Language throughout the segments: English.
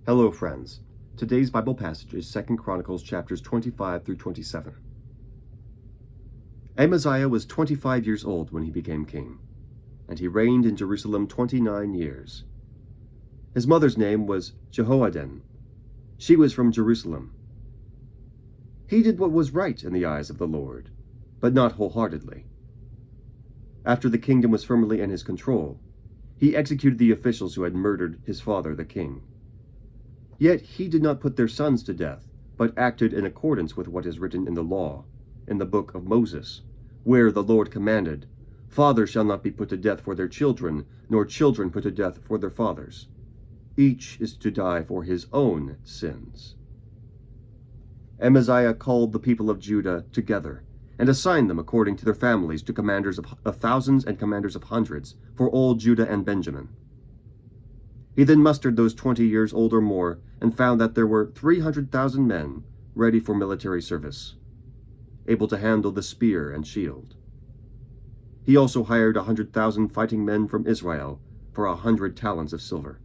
Hello, friends. Today's Bible passage is 2 Chronicles chapters 25 through 27. Amaziah was 25 years old when he became king, and he reigned in Jerusalem 29 years. His mother's name was Jehoaddan. She was from Jerusalem. He did what was right in the eyes of the Lord, but not wholeheartedly. After the kingdom was firmly in his control, he executed the officials who had murdered his father, the king. Yet he did not put their sons to death, but acted in accordance with what is written in the law, in the book of Moses, where the Lord commanded, "Fathers shall not be put to death for their children, nor children put to death for their fathers. Each is to die for his own sins." Amaziah called the people of Judah together, and assigned them according to their families to commanders of thousands and commanders of hundreds for all Judah and Benjamin. He then mustered those 20 years old or more, and found that there were 300,000 men ready for military service, able to handle the spear and shield. He also hired 100,000 fighting men from Israel for 100 talents of silver.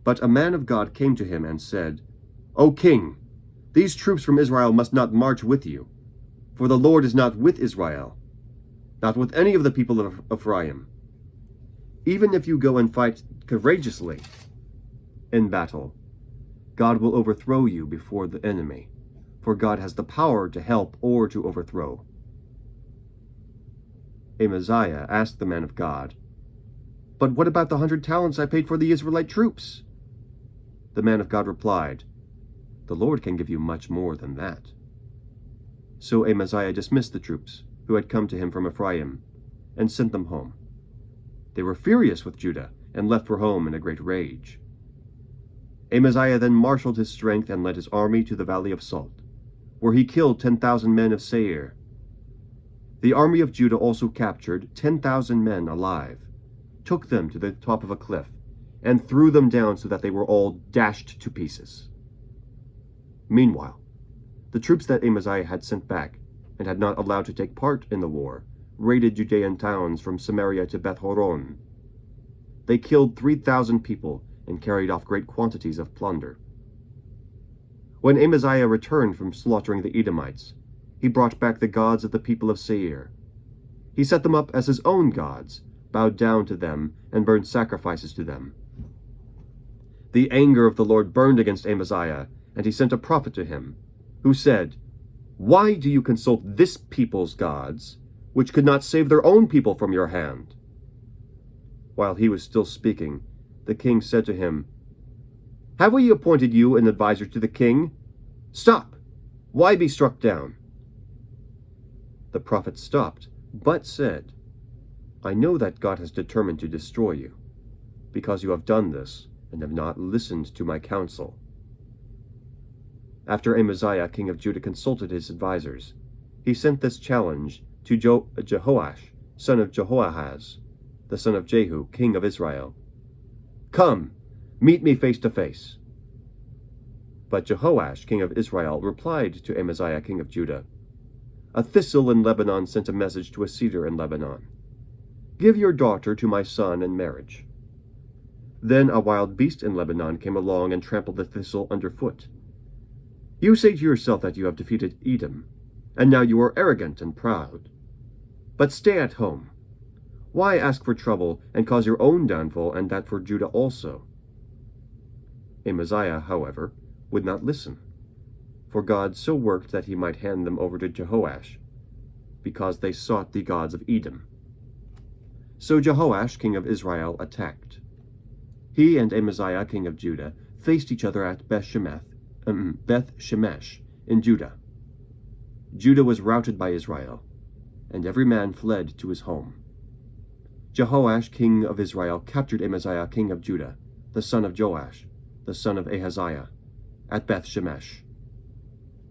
But a man of God came to him and said, "O king, these troops from Israel must not march with you, for the Lord is not with Israel, not with any of the people of Ephraim. Even if you go and fight courageously in battle, God will overthrow you before the enemy, for God has the power to help or to overthrow." Amaziah asked the man of God, "But what about the 100 talents I paid for the Israelite troops?" The man of God replied, "The Lord can give you much more than that." So Amaziah dismissed the troops who had come to him from Ephraim and sent them home. They were furious with Judah and left for home in a great rage. Amaziah then marshaled his strength and led his army to the valley of Salt, where he killed 10,000 men of Seir. The army of Judah also captured 10,000 men alive, took them to the top of a cliff, and threw them down so that they were all dashed to pieces. Meanwhile, the troops that Amaziah had sent back and had not allowed to take part in the war raided Judean towns from Samaria to Beth-horon. They killed 3,000 people and carried off great quantities of plunder. When Amaziah returned from slaughtering the Edomites, he brought back the gods of the people of Seir. He set them up as his own gods, bowed down to them, and burned sacrifices to them. The anger of the Lord burned against Amaziah, and he sent a prophet to him, who said, "Why do you consult this people's gods, which could not save their own people from your hand?" While he was still speaking, the king said to him, "Have we appointed you an adviser to the king? Stop! Why be struck down?" The prophet stopped, but said, "I know that God has determined to destroy you, because you have done this and have not listened to my counsel." After Amaziah, king of Judah, consulted his advisers, he sent this challenge to Jehoash, son of Jehoahaz, the son of Jehu, king of Israel. "Come, meet me face to face." But Jehoash, king of Israel, replied to Amaziah, king of Judah, "A thistle in Lebanon sent a message to a cedar in Lebanon. Give your daughter to my son in marriage." Then a wild beast in Lebanon came along and trampled the thistle underfoot. You say to yourself that you have defeated Edom, and now you are arrogant and proud. But stay at home. Why ask for trouble and cause your own downfall, and that for Judah also? Amaziah, however, would not listen, for God so worked that he might hand them over to Jehoash, because they sought the gods of Edom. So Jehoash, king of Israel, attacked. He and Amaziah, king of Judah, faced each other at Beth Shemesh in Judah. Judah was routed by Israel, and every man fled to his home. Jehoash, king of Israel, captured Amaziah, king of Judah, the son of Joash, the son of Ahaziah, at Beth Shemesh.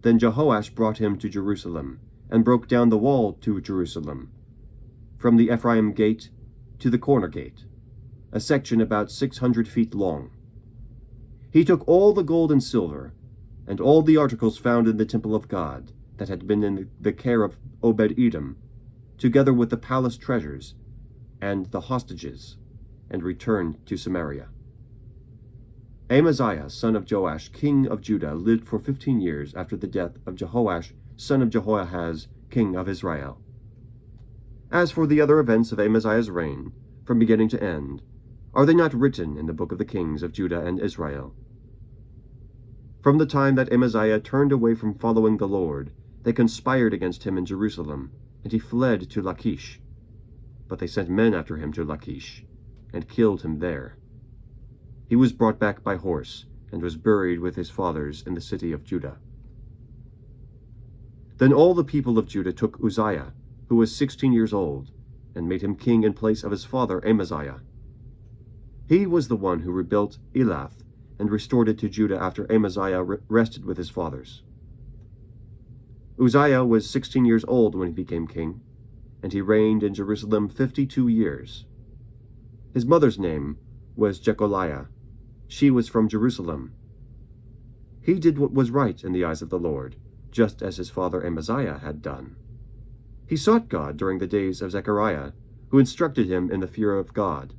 Then Jehoash brought him to Jerusalem, and broke down the wall to Jerusalem, from the Ephraim gate to the corner gate, a section about 600 feet long. He took all the gold and silver, and all the articles found in the temple of God that had been in the care of Obed-Edom, together with the palace treasures and the hostages, and returned to Samaria. Amaziah, son of Joash, king of Judah, lived for 15 years after the death of Jehoash, son of Jehoahaz, king of Israel. As for the other events of Amaziah's reign, from beginning to end, are they not written in the book of the kings of Judah and Israel? From the time that Amaziah turned away from following the Lord, they conspired against him in Jerusalem, and he fled to Lachish. But they sent men after him to Lachish, and killed him there. He was brought back by horse, and was buried with his fathers in the city of Judah. Then all the people of Judah took Uzziah, who was 16 years old, and made him king in place of his father Amaziah. He was the one who rebuilt Elath, and restored it to Judah after Amaziah rested with his fathers. Uzziah was 16 years old when he became king, and he reigned in Jerusalem 52 years. His mother's name was Jecoliah. She was from Jerusalem. He did what was right in the eyes of the Lord, just as his father Amaziah had done. He sought God during the days of Zechariah, who instructed him in the fear of God.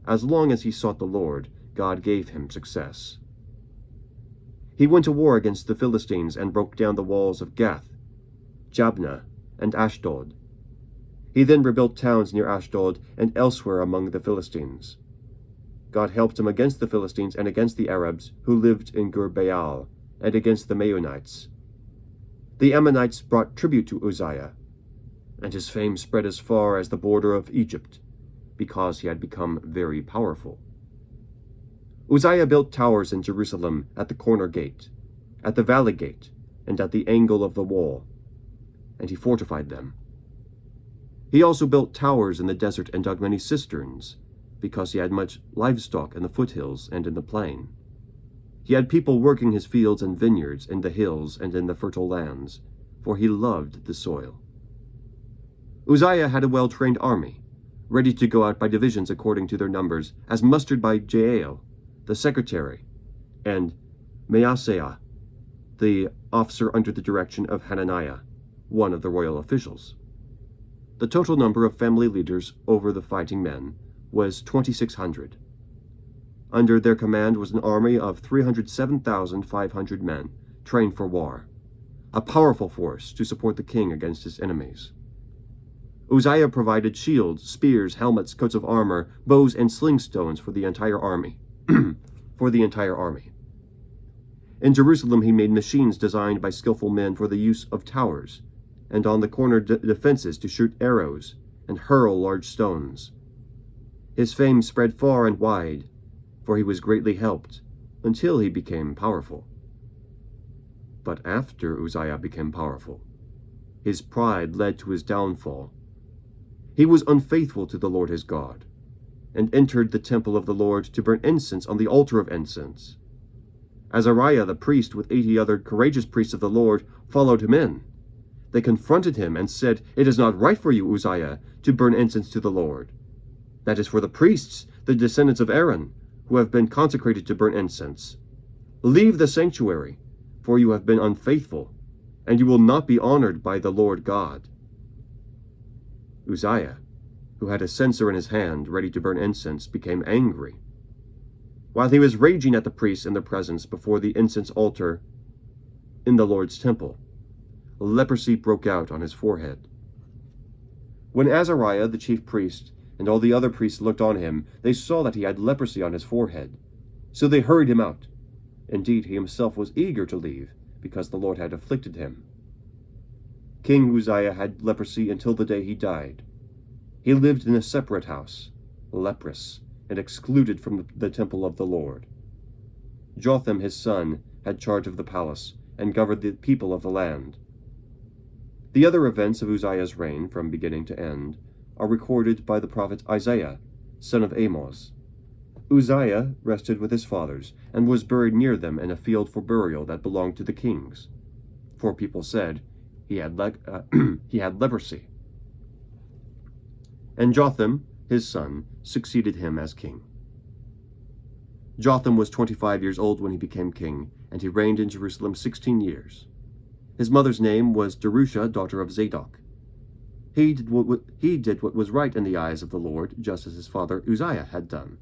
As long as he sought the Lord, God gave him success. He went to war against the Philistines and broke down the walls of Gath, Jabneh, and Ashdod. He then rebuilt towns near Ashdod and elsewhere among the Philistines. God helped him against the Philistines and against the Arabs who lived in Gur-Baal, and against the Maonites. The Ammonites brought tribute to Uzziah, and his fame spread as far as the border of Egypt, because he had become very powerful. Uzziah built towers in Jerusalem at the corner gate, at the valley gate, and at the angle of the wall, and he fortified them. He also built towers in the desert and dug many cisterns, because he had much livestock in the foothills and in the plain. He had people working his fields and vineyards in the hills and in the fertile lands, for he loved the soil. Uzziah had a well-trained army, ready to go out by divisions according to their numbers, as mustered by Jael, the secretary, and Maaseiah, the officer under the direction of Hananiah, one of the royal officials. The total number of family leaders over the fighting men was 2,600. Under their command was an army of 307,500 men, trained for war, a powerful force to support the king against his enemies. Uzziah provided shields, spears, helmets, coats of armor, bows, and sling stones for the entire army. In Jerusalem he made machines designed by skillful men for the use of towers, and on the corner defenses to shoot arrows and hurl large stones. His fame spread far and wide, for he was greatly helped, until he became powerful. But after Uzziah became powerful, his pride led to his downfall. He was unfaithful to the Lord his God, and entered the temple of the Lord to burn incense on the altar of incense. Azariah the priest, with 80 other courageous priests of the Lord, followed him in. They confronted him and said, "It is not right for you, Uzziah, to burn incense to the Lord. That is for the priests, the descendants of Aaron, who have been consecrated to burn incense. Leave the sanctuary, for you have been unfaithful, and you will not be honored by the Lord God." Uzziah, who had a censer in his hand ready to burn incense, became angry. While he was raging at the priests in their presence before the incense altar in the Lord's temple, leprosy broke out on his forehead. When Azariah the chief priest and all the other priests looked on him, they saw that he had leprosy on his forehead. So they hurried him out. Indeed, he himself was eager to leave, because the Lord had afflicted him. King Uzziah had leprosy until the day he died. He lived in a separate house, leprous, and excluded from the temple of the Lord. Jotham his son had charge of the palace, and governed the people of the land. The other events of Uzziah's reign, from beginning to end, are recorded by the prophet Isaiah, son of Amoz. Uzziah rested with his fathers, and was buried near them in a field for burial that belonged to the kings. For people said, he had leprosy. And Jotham, his son, succeeded him as king. Jotham was 25 years old when he became king, and he reigned in Jerusalem 16 years. His mother's name was Jerusha, daughter of Zadok. He did what was right in the eyes of the Lord, just as his father Uzziah had done.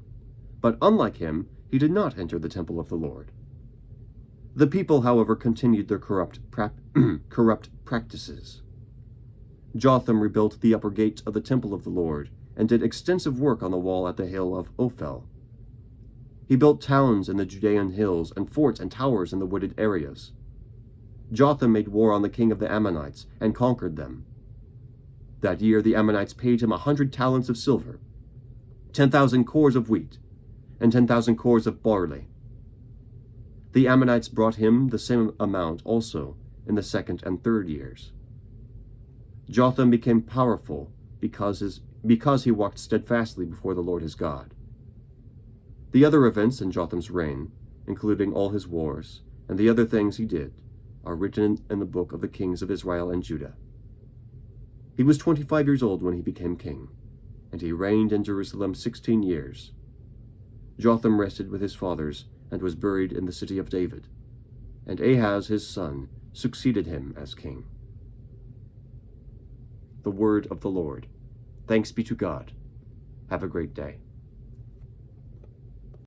But unlike him, he did not enter the temple of the Lord. The people, however, continued their corrupt practices. Jotham rebuilt the upper gate of the temple of the Lord and did extensive work on the wall at the hill of Ophel. He built towns in the Judean hills and forts and towers in the wooded areas. Jotham made war on the king of the Ammonites and conquered them. That year the Ammonites paid him 100 talents of silver, 10,000 cores of wheat, and 10,000 cores of barley. The Ammonites brought him the same amount also in the second and third years. Jotham became powerful because he walked steadfastly before the Lord his God. The other events in Jotham's reign, including all his wars and the other things he did, are written in the book of the kings of Israel and Judah. He was 25 years old when he became king, and he reigned in Jerusalem 16 years. Jotham rested with his fathers and was buried in the city of David, and Ahaz his son succeeded him as king. The word of the Lord. Thanks be to God. Have a great day.